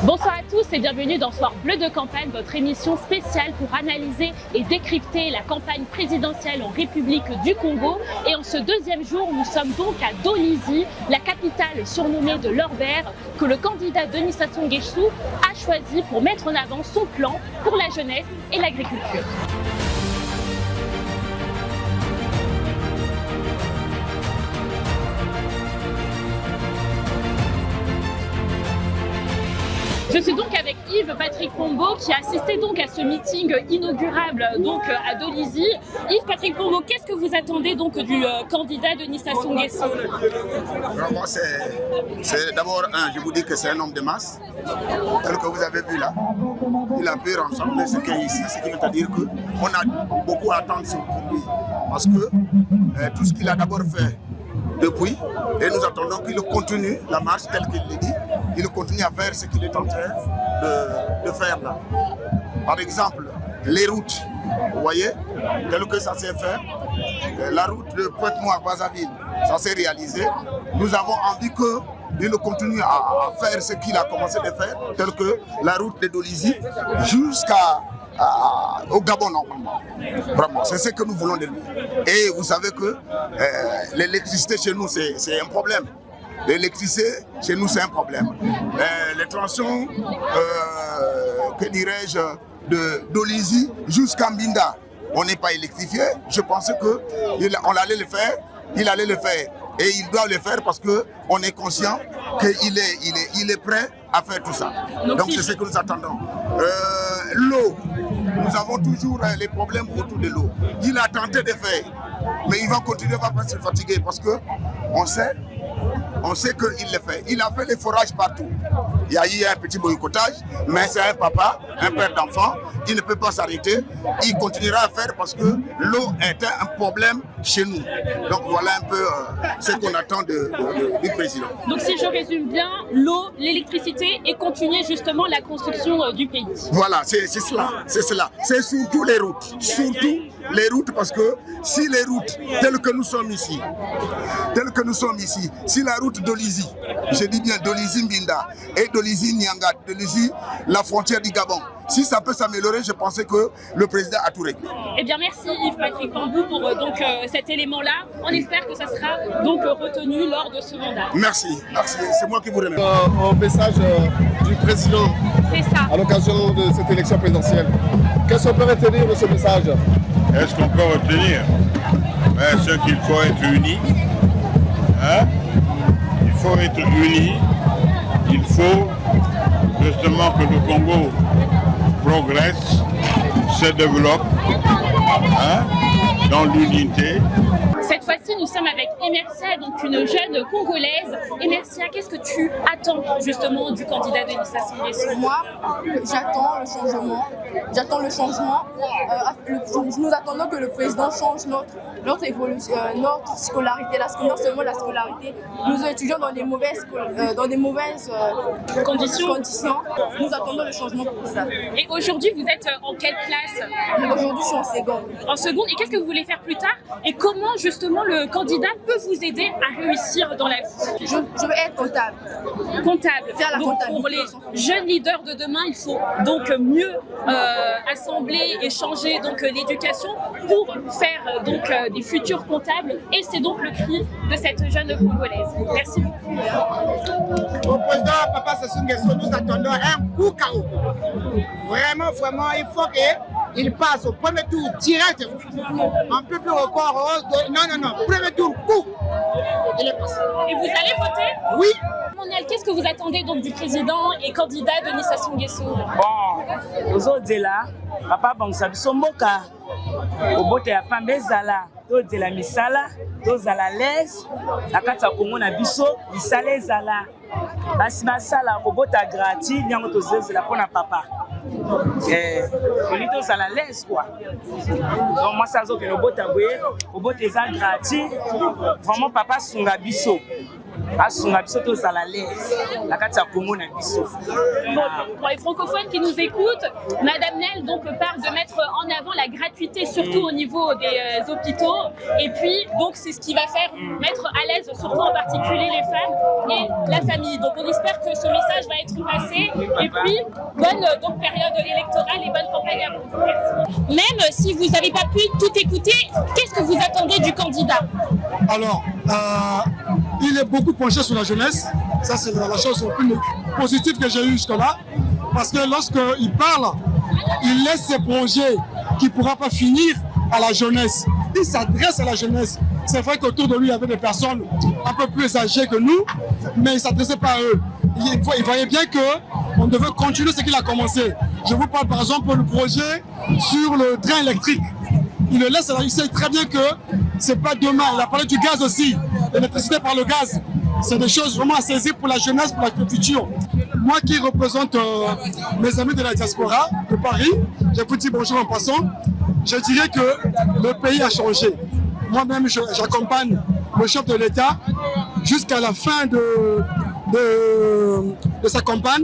Bonsoir à tous et bienvenue dans Soir Bleu de Campagne, votre émission spéciale pour analyser et décrypter la campagne présidentielle en République du Congo. Et en ce deuxième jour, nous sommes donc à Dolisie, la capitale surnommée de l'or vert, que le candidat Denis Sassou Nguesso a choisi pour mettre en avant son plan pour la jeunesse et l'agriculture. Je suis donc avec Yves Patrick Pombo qui a assisté donc à ce meeting inaugurable donc à Dolisie. Yves Patrick Pombo, qu'est-ce que vous attendez donc du candidat Denis Sassou Nguesso? Vraiment, c'est d'abord je vous dis que c'est un homme de masse, tel que vous avez vu là. Il a pu rassembler ce qui est ici, ce qui veut dire qu'on a beaucoup à attendre sur lui. Parce que tout ce qu'il a d'abord fait depuis, et nous attendons qu'il continue la marche telle qu'il le dit, il continue à faire ce qu'il est en train de faire là. Par exemple, les routes, vous voyez, tel que ça s'est fait, la route de Pointe-Noire à Brazzaville, ça s'est réalisé. Nous avons envie qu'il continue à faire ce qu'il a commencé de faire, tel que la route de Dolisie au Gabon normalement. Vraiment, c'est ce que nous voulons de lui. Et vous savez que l'électricité chez nous, c'est un problème. L'électricité chez nous, c'est un problème. Les tronçons, que dirais-je, de Dolisie jusqu'à Mbinda, on n'est pas électrifié. Je pensais qu'on allait le faire, il allait le faire. Et il doit le faire parce qu'on est conscient qu'il est prêt à faire tout ça. Donc c'est ce que nous attendons. L'eau, nous avons toujours les problèmes autour de l'eau. Il a tenté de faire, mais il va continuer, il va pas se fatiguer parce qu'on sait qu'il le fait. Il a fait les forages partout. Il y a eu un petit boycottage, mais c'est un papa, un père d'enfant. Il ne peut pas s'arrêter. Il continuera à faire parce que l'eau est un problème chez nous. Donc voilà un peu ce qu'on attend du président. Donc si je résume bien, l'eau, l'électricité et continuer justement la construction du pays. Voilà, c'est cela. C'est surtout les routes. Surtout les routes parce que si les routes telles que nous sommes ici, si la route Dolisie, je dis bien Dolisie Mbinda et Dolisie Nyanga, Dolisie la frontière du Gabon, si ça peut s'améliorer, je pensais que le président a tout réglé. Eh bien merci Yves Patrick Pombo pour cet élément-là. On espère que ça sera donc retenu lors de ce mandat. Merci, c'est moi qui vous remercie. Au message du président à l'occasion de cette élection présidentielle, qu'est-ce qu'on peut retenir de ce message? Est-ce qu'on peut retenir ce qu'il faut être unis? Il faut être unis. Il faut justement que le Congo progresse, se développe dans l'unité. Cette fois-ci, nous sommes avec Emercia, donc une jeune Congolaise. Emercia, qu'est-ce que tu attends justement du candidat Denis Sassou Nguesso? Moi, j'attends le changement. Nous attendons que le président change notre évolution, notre scolarité. Non seulement la scolarité, nous étudions dans des mauvaises conditions. Nous attendons le changement pour ça. Et aujourd'hui, vous êtes en quelle classe? Aujourd'hui, je suis en seconde. En seconde. Et qu'est-ce que vous voulez faire plus tard? Et comment justement le candidat peut vous aider à réussir dans la vie? Je veux être comptable. Comptable. Faire la comptabilité. Pour les jeunes leaders de demain, il faut donc mieux assembler et changer donc l'éducation pour faire donc des futurs comptables. Et c'est donc le cri de cette jeune Congolaise. Merci beaucoup. Au président Papa Sassou Nguesso, nous attendons un coup KO. Vraiment, il faut qu'il passe au premier tour direct. Un peu plus record. Non. Premier tour, coup. Il est passé. Et vous allez voter? Oui. Qu'est-ce que vous attendez donc du président et candidat Denis Sassou Nguesso? Bon, ozodela, papa bangisa biso mboka, obote ya pamba ezala, tozela misala, tozala lese, na kati ya Kongo na biso, misala ezala. Basi basala kobota gratuit, nyango tozela mpona papa. Oli tozala lese quoi. Donc moi ça zokende obota boye, obote eza gratuit, vraiment papa sunga biso. asunga biso tozala l'aise na kati ya Congo na biso. Bon, pour les francophones qui nous écoutent, Madame Nel donc parle de mettre en avant la gratuité, surtout au niveau des hôpitaux. Et puis, donc, c'est ce qui va faire mettre à l'aise, surtout en particulier les femmes et la famille. Donc, on espère que ce message va être passé. Et puis, bonne donc, période électorale et bonne campagne à vous. Merci. Même si vous n'avez pas pu tout écouter, qu'est-ce que vous attendez du candidat? Alors, il est beaucoup penché sur la jeunesse. Ça, c'est la chose la plus positive que j'ai eue jusque-là. Parce que lorsqu'il parle, il laisse ses projets qui ne pourront pas finir à la jeunesse. Il s'adresse à la jeunesse. C'est vrai qu'autour de lui, il y avait des personnes un peu plus âgées que nous, mais il ne s'adressait pas à eux. Il voyait bien qu'on devait continuer ce qu'il a commencé. Je vous parle par exemple du projet sur le train électrique. Il le laisse, alors il sait très bien que ce n'est pas demain. Il a parlé du gaz aussi, l'électricité par le gaz. C'est des choses vraiment à saisir pour la jeunesse, pour le futur. Moi qui représente mes amis de la diaspora de Paris, je vous dis bonjour en passant, je dirais que le pays a changé. Moi-même, j'accompagne le chef de l'État jusqu'à la fin de sa campagne.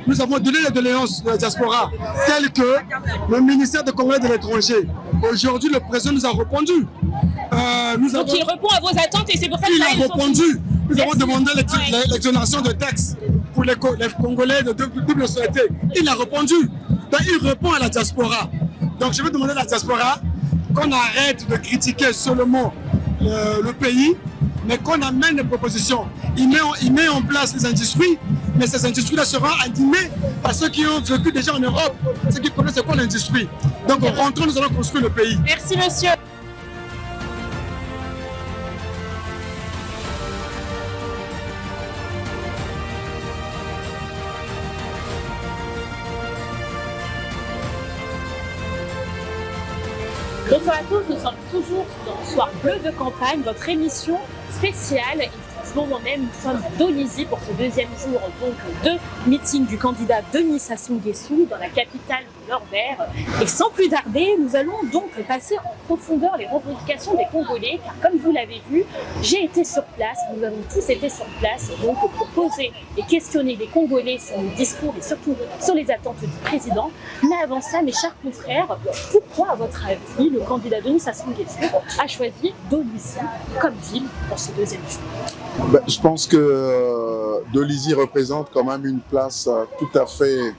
Nous avons donné les doléances de la diaspora, telles que le ministère des Congolais de l'étranger. Aujourd'hui, le président nous a répondu. Donc il répond à vos attentes et c'est pour ça qu'il a répondu. Nous avons demandé l'exonération de taxes pour les Congolais de double nationalité. Il a répondu. Donc il répond à la diaspora. Donc je vais demander à la diaspora qu'on arrête de critiquer seulement le pays, mais qu'on amène des propositions. Il met en place les industries, mais ces industries-là seront animées par ceux qui ont vécu déjà en Europe, ceux qui connaissent quoi l'industrie. Donc en rentrant, nous allons construire le pays. Merci monsieur. Bonsoir à tous, nous sommes toujours dans Soir Bleu de campagne, votre émission spéciale. Et en ce moment même, nous sommes à Dolisie pour ce deuxième jour donc, de meeting du candidat Denis Sassou Nguesso dans la capitale du Nord-Vert. Et sans plus tarder, nous allons donc passer en profondeur les revendications des Congolais, car comme vous l'avez vu, j'ai été sur place, nous avons tous été sur place donc pour poser et questionner les Congolais sur le discours et surtout sur les attentes du président. Mais avant ça, mes chers confrères, pourquoi, à votre avis, le candidat Denis Sassou Nguesso a choisi Dolisie comme ville pour ce deuxième jour? Je pense que Dolisie représente quand même une place tout à fait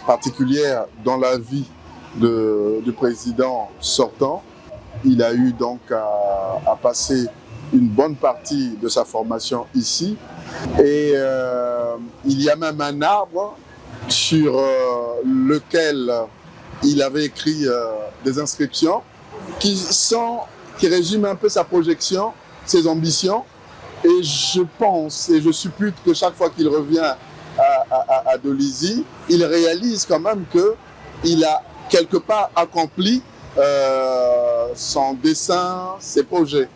particulière dans la vie du président sortant. Il a eu donc à passer une bonne partie de sa formation ici. Et il y a même un arbre sur lequel il avait écrit des inscriptions qui résument un peu sa projection, ses ambitions. Et je pense et je suppute que chaque fois qu'il revient à Dolisie, il réalise quand même qu'il a quelque part accompli son dessein, ses projets.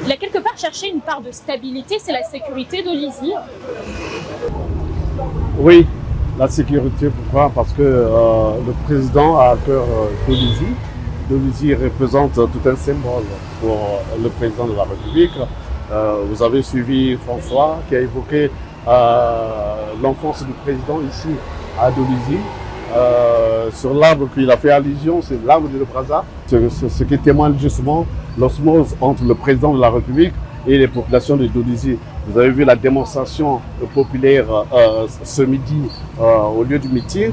Il a quelque part cherché une part de stabilité, c'est la sécurité Dolisie. Oui, la sécurité, pourquoi? Parce que le président a à cœur Dolisie. Dolisie représente tout un symbole pour le président de la République. Vous avez suivi François qui a évoqué l'enfance du président ici à Dolisie. Sur l'arbre qu'il a fait allusion, c'est l'arbre de Brazza, ce qui témoigne justement l'osmose entre le président de la République et les populations de Dolisie. Vous avez vu la démonstration populaire ce midi au lieu du meeting,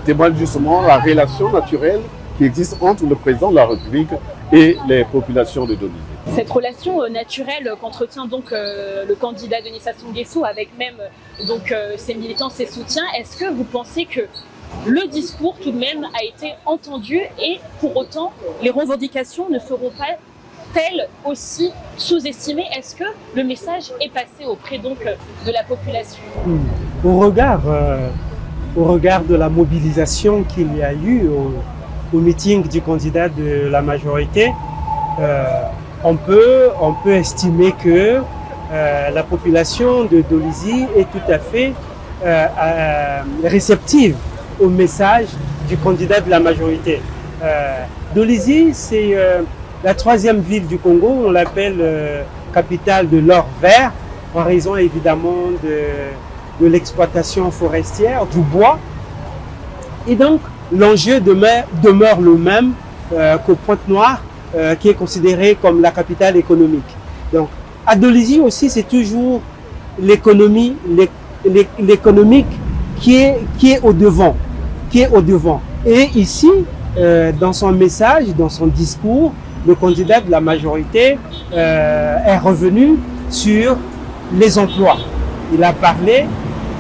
témoigne justement la relation naturelle qui existe entre le président de la République et les populations de Dolisie. Cette relation naturelle qu'entretient donc le candidat Denis Sassou Nguesso avec même donc ses militants, ses soutiens, est-ce que vous pensez que le discours tout de même a été entendu et pour autant les revendications ne seront pas telles aussi sous-estimées? Est-ce que le message est passé auprès donc de la population? Au regard de la mobilisation qu'il y a eu au meeting du candidat de la majorité, on peut estimer que la population de Dolisie est tout à fait réceptive au message du candidat de la majorité. Dolisie, c'est la troisième ville du Congo, on l'appelle capitale de l'or vert, en raison évidemment de l'exploitation forestière, du bois. Et donc, l'enjeu demeure le même qu'au Pointe-Noire, qui est considéré comme la capitale économique. Donc, à Dolisie aussi, c'est toujours l'économique qui est au devant. Et ici, dans son message, dans son discours, le candidat de la majorité est revenu sur les emplois. Il a parlé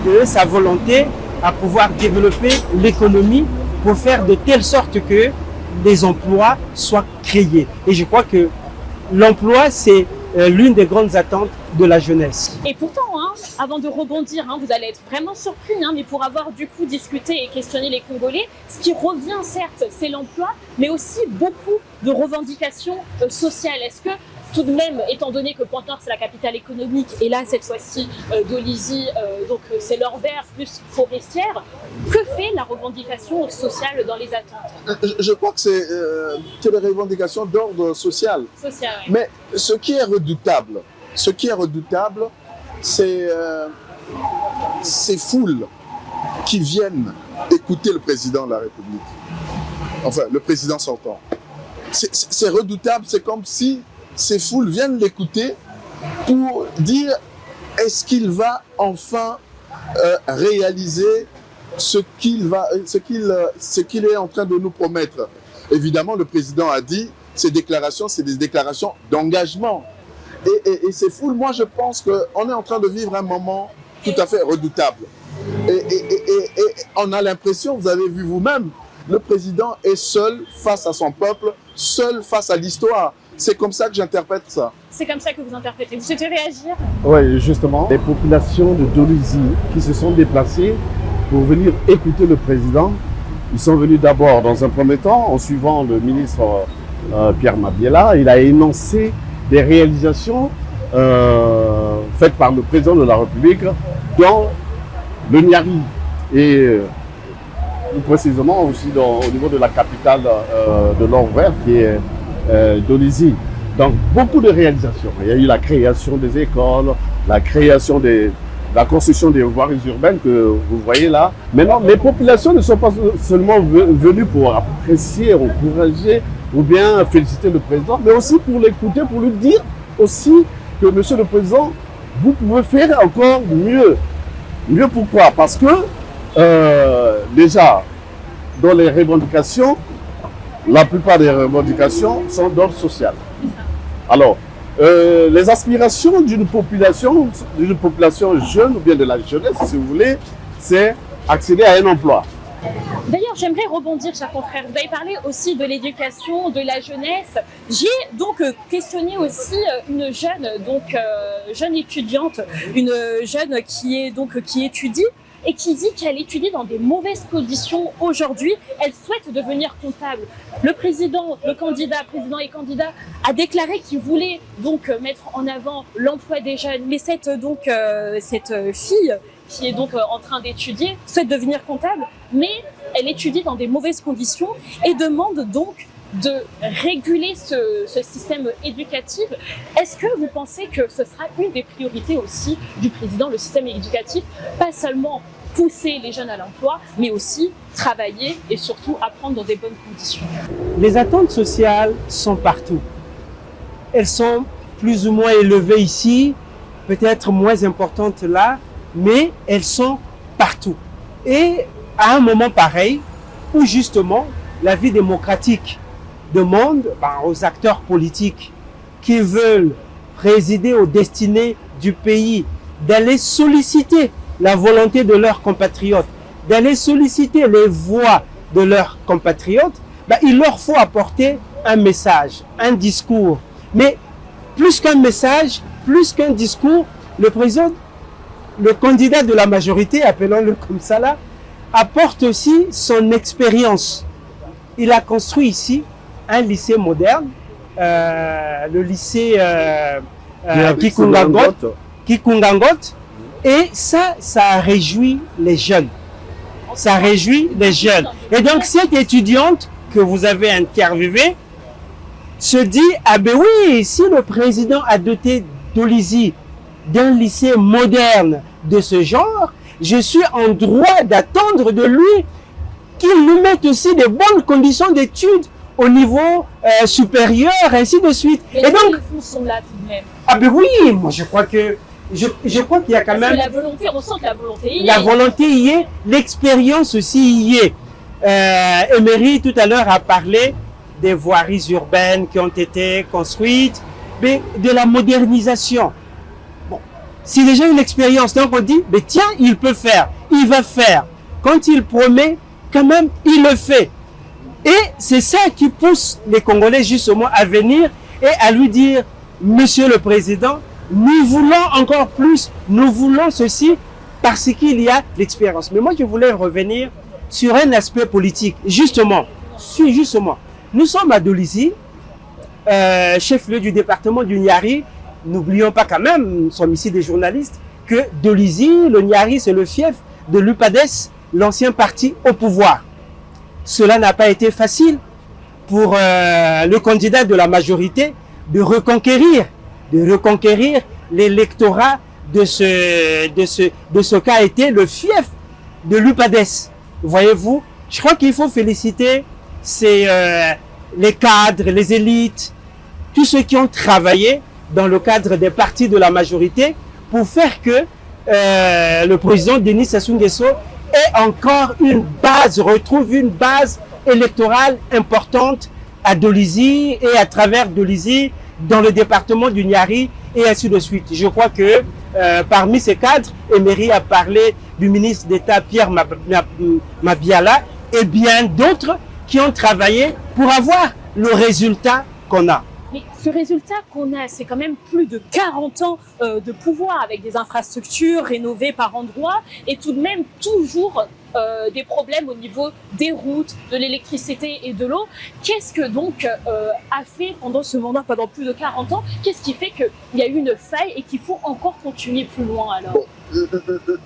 de sa volonté à pouvoir développer l'économie pour faire de telle sorte que des emplois soient créés. Et je crois que l'emploi, c'est l'une des grandes attentes de la jeunesse. Et pourtant, avant de rebondir, vous allez être vraiment surpris, mais pour avoir du coup discuté et questionné les Congolais, ce qui revient certes, c'est l'emploi, mais aussi beaucoup de revendications sociales. Est-ce que tout de même, étant donné que Pointe-Noire c'est la capitale économique et là cette fois-ci Dolisie, donc c'est l'or vert plus forestière, que fait la revendication sociale dans les attentes? Je crois que c'est des revendications d'ordre social. Social, oui. Mais ce qui est redoutable, c'est ces foules qui viennent écouter le président de la République. Enfin, le président sortant. C'est redoutable, c'est comme si ces foules viennent l'écouter pour dire est-ce qu'il va enfin réaliser ce qu'il est en train de nous promettre. Évidemment, le président a dit ces déclarations, c'est des déclarations d'engagement. Et ces foules, moi je pense qu'on est en train de vivre un moment tout à fait redoutable. Et on a l'impression, vous avez vu vous-même, le président est seul face à son peuple, seul face à l'histoire. C'est comme ça que j'interprète ça. C'est comme ça que vous interprétez. Vous souhaitez réagir? Oui, justement. Les populations de Dolisie qui se sont déplacées pour venir écouter le président, ils sont venus d'abord, dans un premier temps, en suivant le ministre Pierre Mabiela. Il a énoncé des réalisations faites par le président de la République dans le Niari et plus précisément aussi au niveau de la capitale de l'or vert qui est Dolisie. Donc beaucoup de réalisations. Il y a eu la création des écoles, la construction des voiries urbaines que vous voyez là. Maintenant, les populations ne sont pas seulement venues pour apprécier, encourager ou bien féliciter le président, mais aussi pour l'écouter, pour lui dire aussi que monsieur le président, vous pouvez faire encore mieux. Mieux pourquoi? Parce que déjà, dans les revendications, la plupart des revendications sont d'ordre social. Alors, les aspirations d'une population jeune ou bien de la jeunesse, si vous voulez, c'est accéder à un emploi. D'ailleurs, j'aimerais rebondir, chers confrères. Vous avez parlé aussi de l'éducation, de la jeunesse. J'ai donc questionné aussi une jeune étudiante, une jeune qui étudie et qui dit qu'elle étudie dans des mauvaises conditions aujourd'hui. Elle souhaite devenir comptable. Le président et candidat a déclaré qu'il voulait donc mettre en avant l'emploi des jeunes. Mais cette fille qui est donc en train d'étudier souhaite devenir comptable, mais elle étudie dans des mauvaises conditions et demande donc de réguler ce système éducatif. Est-ce que vous pensez que ce sera une des priorités aussi du président, le système éducatif, pas seulement pousser les jeunes à l'emploi, mais aussi travailler et surtout apprendre dans des bonnes conditions? Les attentes sociales sont partout. Elles sont plus ou moins élevées ici, peut-être moins importantes là, mais elles sont partout. Et à un moment pareil, où justement la vie démocratique demande aux acteurs politiques qui veulent présider aux destinées du pays d'aller solliciter la volonté de leurs compatriotes, d'aller solliciter les voix de leurs compatriotes, il leur faut apporter un message, un discours. Mais plus qu'un message, plus qu'un discours, le candidat de la majorité, appelons-le comme ça là, apporte aussi son expérience. Il a construit ici un lycée moderne, le lycée Kikungangot, et ça a réjoui les jeunes. Ça réjouit les jeunes. Et donc cette étudiante que vous avez interviewée se dit, ah ben oui, si le président a doté Dolizy d'un lycée moderne de ce genre, je suis en droit d'attendre de lui qu'il nous mette aussi des bonnes conditions d'études au niveau supérieur, ainsi de suite. Et donc, les fonds sont là tout de même. Ah ben oui, moi je crois que je crois qu'il y a quand même... la volonté, on sent que la volonté y est. La volonté y est, l'expérience aussi y est. Emery tout à l'heure a parlé des voiries urbaines qui ont été construites, mais de la modernisation. Bon, si déjà une expérience, donc on dit, mais tiens, il peut faire, il va faire. Quand il promet, quand même, il le fait. Et c'est ça qui pousse les Congolais justement à venir et à lui dire, Monsieur le Président, nous voulons encore plus, nous voulons ceci parce qu'il y a l'expérience. Mais moi, je voulais revenir sur un aspect politique. Justement, nous sommes à Dolizy, chef-lieu du département du Niari. N'oublions pas quand même, nous sommes ici des journalistes, que Dolizy, le Niari, c'est le fief de l'UPADES, l'ancien parti au pouvoir. Cela n'a pas été facile pour le candidat de la majorité de reconquérir l'électorat de ce qu'a été le fief de l'UPADES. Voyez-vous, je crois qu'il faut féliciter les cadres, les élites, tous ceux qui ont travaillé dans le cadre des partis de la majorité pour faire que le président Denis Sassou Nguesso ait encore retrouve une base électorale importante à Dolizy et à travers Dolizy dans le département du Niari et ainsi de suite. Je crois que parmi ces cadres, Emery a parlé du ministre d'État Pierre Mabiala et bien d'autres qui ont travaillé pour avoir le résultat qu'on a. Mais ce résultat qu'on a, c'est quand même plus de 40 ans de pouvoir avec des infrastructures rénovées par endroits et tout de même toujours des problèmes au niveau des routes, de l'électricité et de l'eau. Qu'est-ce que donc a fait pendant ce mandat, pendant plus de 40 ans, qu'est-ce qui fait qu'il y a eu une faille et qu'il faut encore continuer plus loin alors? Bon,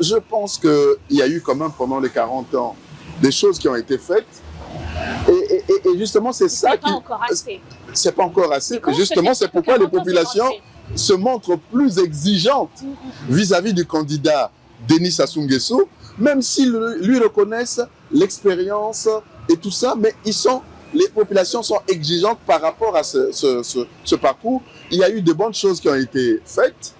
je pense qu'il y a eu quand même pendant les 40 ans des choses qui ont été faites. Et justement, c'est ça qui... C'est pas encore assez. Justement, c'est pourquoi les populations se montrent plus exigeantes vis-à-vis du candidat Denis Sassou Nguesso, même s'ils lui reconnaissent l'expérience et tout ça, mais les populations sont exigeantes par rapport à ce parcours. Il y a eu de bonnes choses qui ont été faites,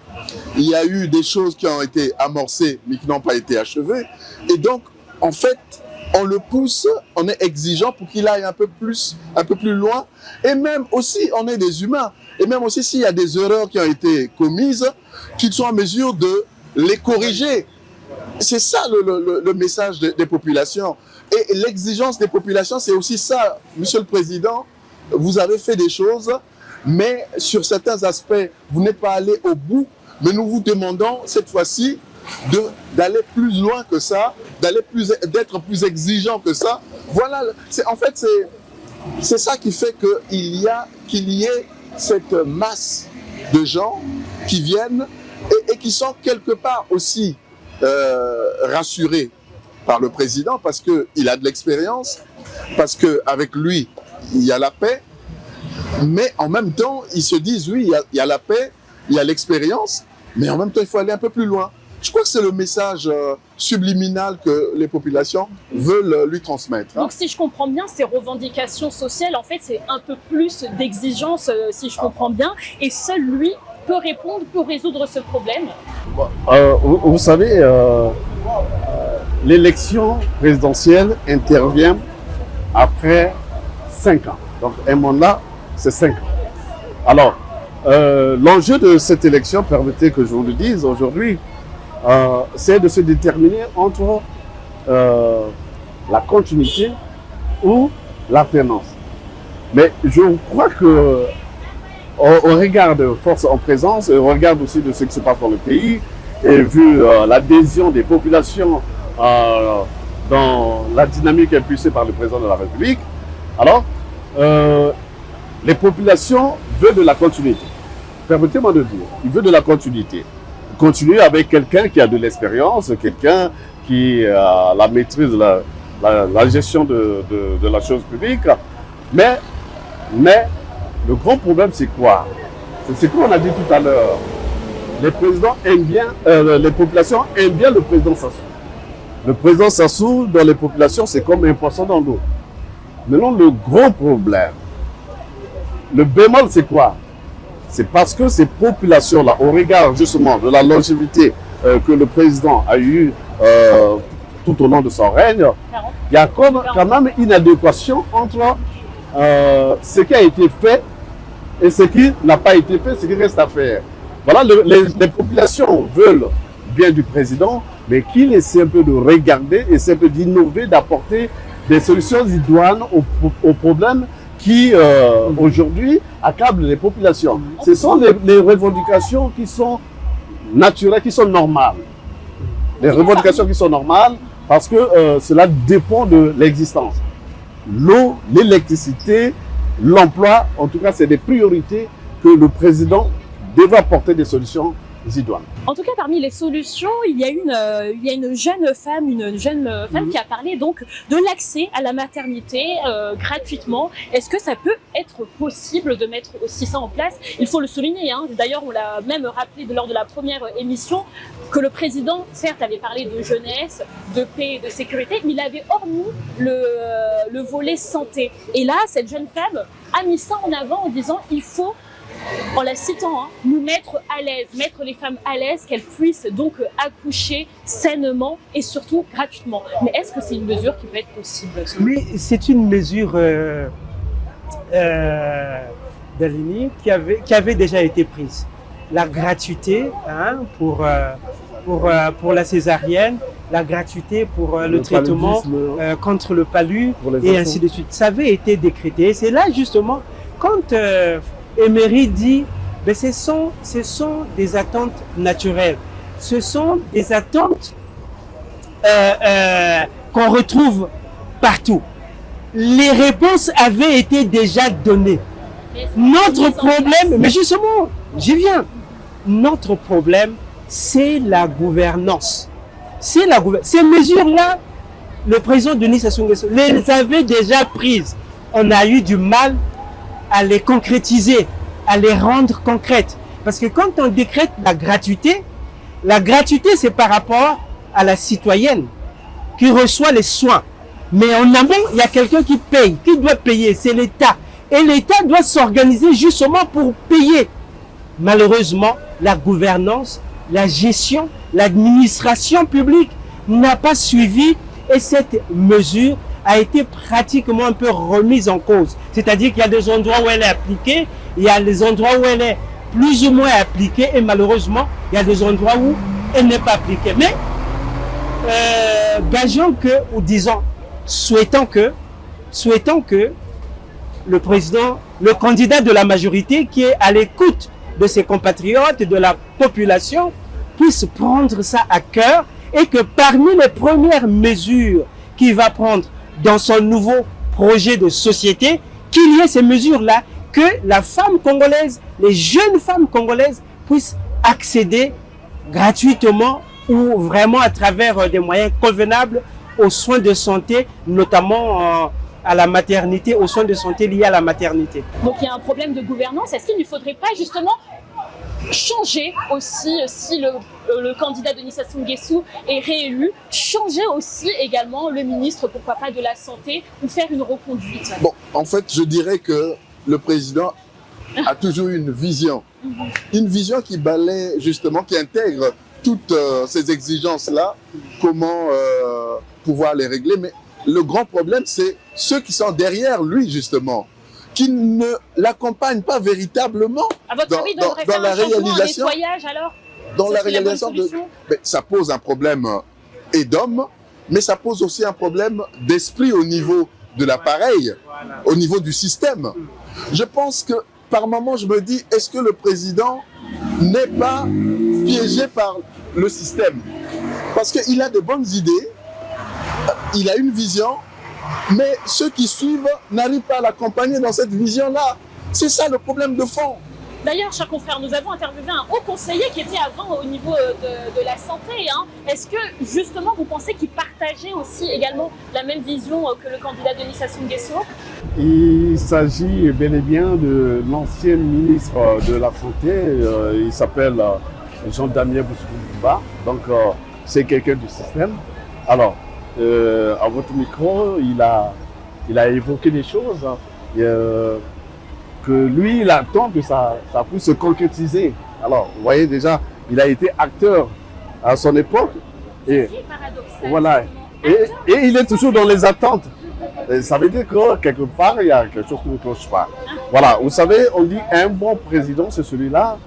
il y a eu des choses qui ont été amorcées, mais qui n'ont pas été achevées. Et donc, en fait, on le pousse, on est exigeant pour qu'il aille un peu plus loin. Et même aussi, on est des humains. Et même aussi, s'il y a des erreurs qui ont été commises, qu'ils soient en mesure de les corriger. C'est ça le message des populations. Et l'exigence des populations, c'est aussi ça. Monsieur le Président, vous avez fait des choses, mais sur certains aspects, vous n'êtes pas allé au bout. Mais nous vous demandons, cette fois-ci, d'aller plus loin que ça, d'être plus exigeant que ça. Voilà, en fait, c'est ça qui fait qu'il y ait cette masse de gens qui viennent et qui sont quelque part aussi rassurés par le président parce qu'il a de l'expérience, parce qu'avec lui, il y a la paix, mais en même temps, ils se disent, oui, il y a la paix, il y a l'expérience, mais en même temps, il faut aller un peu plus loin. Je crois que c'est le message subliminal que les populations veulent lui transmettre. Donc si je comprends bien, ces revendications sociales, en fait, c'est un peu plus d'exigence, si je comprends bien, et seul lui peut répondre, peut résoudre ce problème. Vous savez, l'élection présidentielle intervient après 5 ans. Donc un mandat, c'est 5 ans. Alors, l'enjeu de cette élection, permettez que je vous le dise aujourd'hui, c'est de se déterminer entre la continuité ou l'alternance. Mais je crois que au regard de force en présence, au regard aussi de ce qui se passe dans le pays, et vu l'adhésion des populations dans la dynamique impulsée par le président de la République, alors les populations veulent de la continuité. Permettez-moi de dire, ils veulent de la continuité. Continuer avec quelqu'un qui a de l'expérience, quelqu'un qui a la maîtrise de la gestion de la chose publique. Mais le grand problème, c'est quoi? C'est ce qu'on a dit tout à l'heure. les présidents aiment bien, les populations aiment bien le président Sassou. Le président Sassou, dans les populations, c'est comme un poisson dans l'eau. Maintenant, le gros problème, le bémol, c'est quoi? C'est parce que ces populations-là, au regard justement de la longévité que le président a eue tout au long de son règne, il y a quand même une adéquation entre ce qui a été fait et ce qui n'a pas été fait, ce qui reste à faire. Voilà, les populations veulent bien du président, mais qu'il essaie un peu de regarder, essaie un peu d'innover, d'apporter des solutions idoines aux problèmes qui, aujourd'hui, accablent les populations. Ce sont les revendications qui sont naturelles, qui sont normales. Les revendications qui sont normales parce que cela dépend de l'existence. L'eau, l'électricité, l'emploi, en tout cas, c'est des priorités que le président devrait apporter des solutions idoines. En tout cas, parmi les solutions, il y a une jeune femme qui a parlé donc de l'accès à la maternité gratuitement. Est-ce que ça peut être possible de mettre aussi ça en place? Il faut le souligner, hein. D'ailleurs, on l'a même rappelé lors de la première émission que le président, certes, avait parlé de jeunesse, de paix et de sécurité, mais il avait hormis le volet santé. Et là, cette jeune femme a mis ça en avant en disant il faut, en la citant, nous mettre à l'aise, mettre les femmes à l'aise, qu'elles puissent donc accoucher sainement et surtout gratuitement. Mais est-ce que c'est une mesure qui peut être possible? Oui, c'est une mesure Dalini qui avait déjà été prise. La gratuité pour la césarienne, la gratuité pour le traitement contre le palu et ainsi de suite. Ça avait été décrété. C'est là justement quand Emery dit mais ce sont des attentes naturelles. Ce sont des attentes qu'on retrouve partout. Les réponses avaient été déjà données. Notre problème, mais justement, j'y viens. Notre problème, c'est la gouvernance. Ces mesures-là, le président Denis Sassou Nguesso les avait déjà prises. On a eu du mal à les concrétiser, à les rendre concrètes. Parce que quand on décrète la gratuité c'est par rapport à la citoyenne qui reçoit les soins. Mais en amont, il y a quelqu'un qui paye, qui doit payer, c'est l'État. Et l'État doit s'organiser justement pour payer. Malheureusement, la gouvernance, la gestion, l'administration publique n'a pas suivi et cette mesure a été pratiquement un peu remise en cause. C'est-à-dire qu'il y a des endroits où elle est appliquée, il y a des endroits où elle est plus ou moins appliquée et malheureusement, il y a des endroits où elle n'est pas appliquée. Mais gageons que, ou disons, souhaitons que le président, le candidat de la majorité qui est à l'écoute de ses compatriotes, de la population, puisse prendre ça à cœur et que parmi les premières mesures qu'il va prendre dans son nouveau projet de société, qu'il y ait ces mesures-là, que la femme congolaise, les jeunes femmes congolaises puissent accéder gratuitement ou vraiment à travers des moyens convenables aux soins de santé, notamment à la maternité, aux soins de santé liés à la maternité. Donc il y a un problème de gouvernance. Est-ce qu'il ne faudrait pas justement changer aussi, si le candidat Denis Sassou Nguesso est réélu, changer aussi également le ministre, pourquoi pas, de la Santé, ou faire une reconduite? Bon, en fait, je dirais que le président a toujours une vision. Une vision qui balaie justement, qui intègre toutes ces exigences-là, comment pouvoir les régler. Mais le grand problème, c'est ceux qui sont derrière lui, justement, qui ne l'accompagnent pas véritablement dans la réalisation. Dans la réalisation ça pose un problème d'homme, mais ça pose aussi un problème d'esprit au niveau de l'appareil, au niveau du système. Je pense que par moment, je me dis, est-ce que le président n'est pas piégé par le système? Parce qu'il a de bonnes idées, il a une vision, mais ceux qui suivent n'arrivent pas à l'accompagner dans cette vision-là. C'est ça le problème de fond. D'ailleurs, chers confrères, nous avons interviewé un haut conseiller qui était avant au niveau de la santé. Est-ce que, justement, vous pensez qu'il partageait aussi également la même vision que le candidat Denis Sassou Nguesso? Il s'agit bel et bien de l'ancien ministre de la Santé. Il s'appelle Jean-Daniel Boussoukoumba. Donc, c'est quelqu'un du système. Alors, à votre micro, il a évoqué des choses que lui, il attend que ça puisse se concrétiser. Alors, vous voyez déjà, il a été acteur à son époque. Et voilà. Et il est toujours dans les attentes. Et ça veut dire que quelque part, il y a quelque chose qui ne cloche pas. Voilà, vous savez, on dit un bon président, c'est celui-là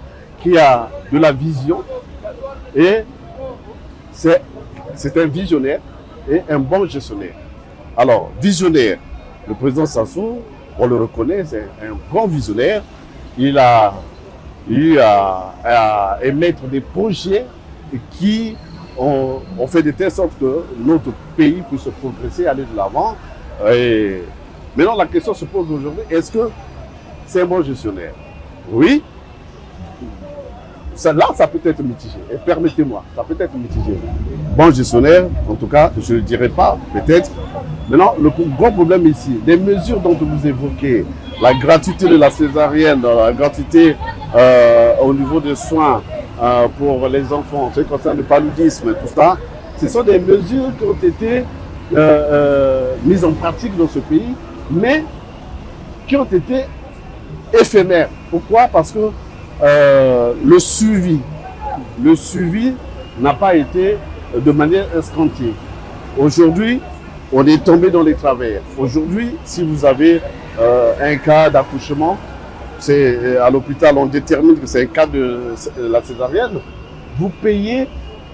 qui a de la vision. Et c'est un visionnaire et un bon gestionnaire. Alors, visionnaire, le président Sassou, on le reconnaît, c'est un grand visionnaire. Il a eu à émettre des projets qui ont fait de telle sorte que notre pays puisse progresser, aller de l'avant. Et maintenant, la question se pose aujourd'hui, est-ce que c'est un bon gestionnaire? Oui. Là, ça peut être mitigé. Et permettez-moi, ça peut être mitigé. Bon gestionnaire, en tout cas, je ne le dirais pas, peut-être. Maintenant, le gros problème ici, les mesures dont vous évoquez, la gratuité de la césarienne, la gratuité au niveau des soins pour les enfants, ce qui concerne le paludisme, tout ça, ce sont des mesures qui ont été mises en pratique dans ce pays, mais qui ont été éphémères. Pourquoi? Parce que le suivi n'a pas été de manière escomptée. Aujourd'hui, on est tombé dans les travers. Aujourd'hui, si vous avez un cas d'accouchement, c'est à l'hôpital, on détermine que c'est un cas de la césarienne, vous payez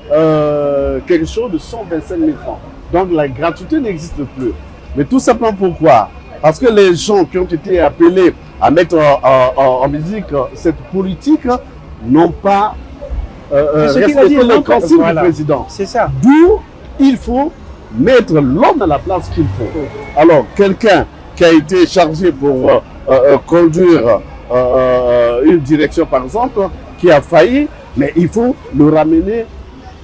quelque chose de 125 000 francs. Donc la gratuité n'existe plus. Mais tout simplement pourquoi? Parce que les gens qui ont été appelés à mettre en musique cette politique n'ont pas respecté le principe du président. C'est ça. D'où il faut mettre l'homme à la place qu'il faut. Alors, quelqu'un qui a été chargé pour conduire une direction, par exemple, qui a failli, mais il faut le ramener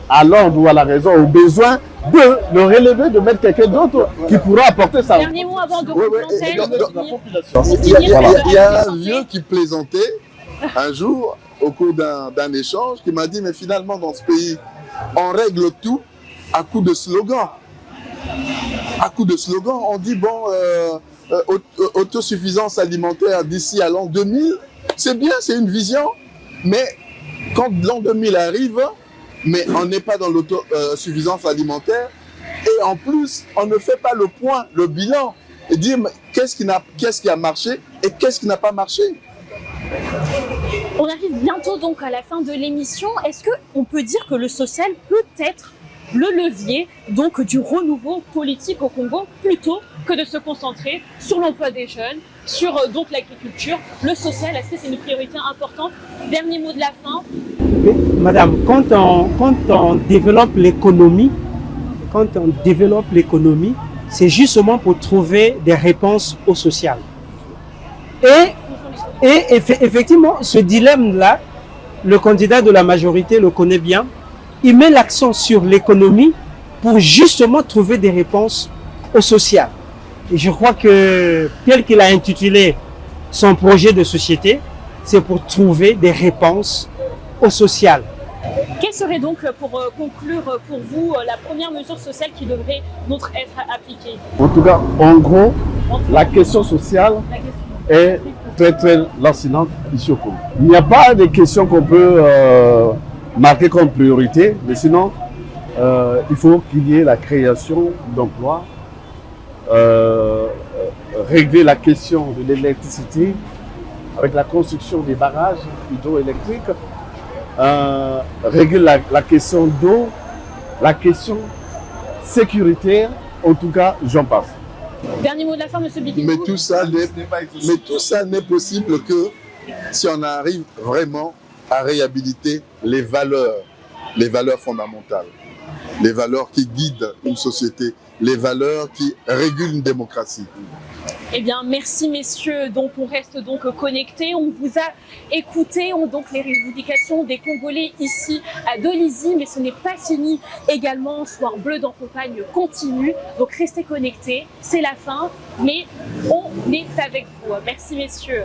à l'ordre ou à la raison, au besoin de le relever, de mettre quelqu'un d'autre qui pourra apporter sa... Dernier mot avant de commenter Il y a un vieux qui plaisantait un jour au cours d'un échange qui m'a dit, mais finalement dans ce pays, on règle tout à coup de slogan. À coup de slogan, on dit, bon, autosuffisance alimentaire d'ici à l'an 2000, c'est bien, c'est une vision, mais quand l'an 2000 arrive, mais on n'est pas dans l'autosuffisance alimentaire et en plus, on ne fait pas le point, le bilan et dire qu'est-ce qui a marché et qu'est-ce qui n'a pas marché. On arrive bientôt donc à la fin de l'émission. Est-ce qu'on peut dire que le social peut être le levier donc du renouveau politique au Congo plutôt que de se concentrer sur l'emploi des jeunes, sur donc l'agriculture, le social? Est-ce que c'est une priorité importante? Dernier mot de la fin. Mais, madame, quand on développe l'économie, c'est justement pour trouver des réponses au social. Et effectivement, ce dilemme-là, le candidat de la majorité le connaît bien. Il met l'accent sur l'économie pour justement trouver des réponses au social. Et je crois que tel qu'il a intitulé son projet de société, c'est pour trouver des réponses au social. Quelle serait donc, pour conclure, pour vous, la première mesure sociale qui devrait être appliquée? En tout cas, en gros, la question sociale est très très lancinante ici au Congo. Il n'y a pas de questions qu'on peut marquer comme priorité, mais sinon, il faut qu'il y ait la création d'emplois, régler la question de l'électricité avec la construction des barrages hydroélectriques, régler la question d'eau, la question sécuritaire, en tout cas, j'en passe. Dernier mot de la fin, M. Bikingou. Mais tout ça n'est possible que si on arrive vraiment à réhabiliter les valeurs fondamentales, les valeurs qui guident une société, les valeurs qui régulent une démocratie. Eh bien, merci messieurs. Donc, on reste donc connectés. On vous a écouté. Donc, les revendications des Congolais ici à Dolisie. Mais ce n'est pas fini également. Soir bleu dans campagne continue. Donc, restez connectés. C'est la fin. Mais on est avec vous. Merci messieurs.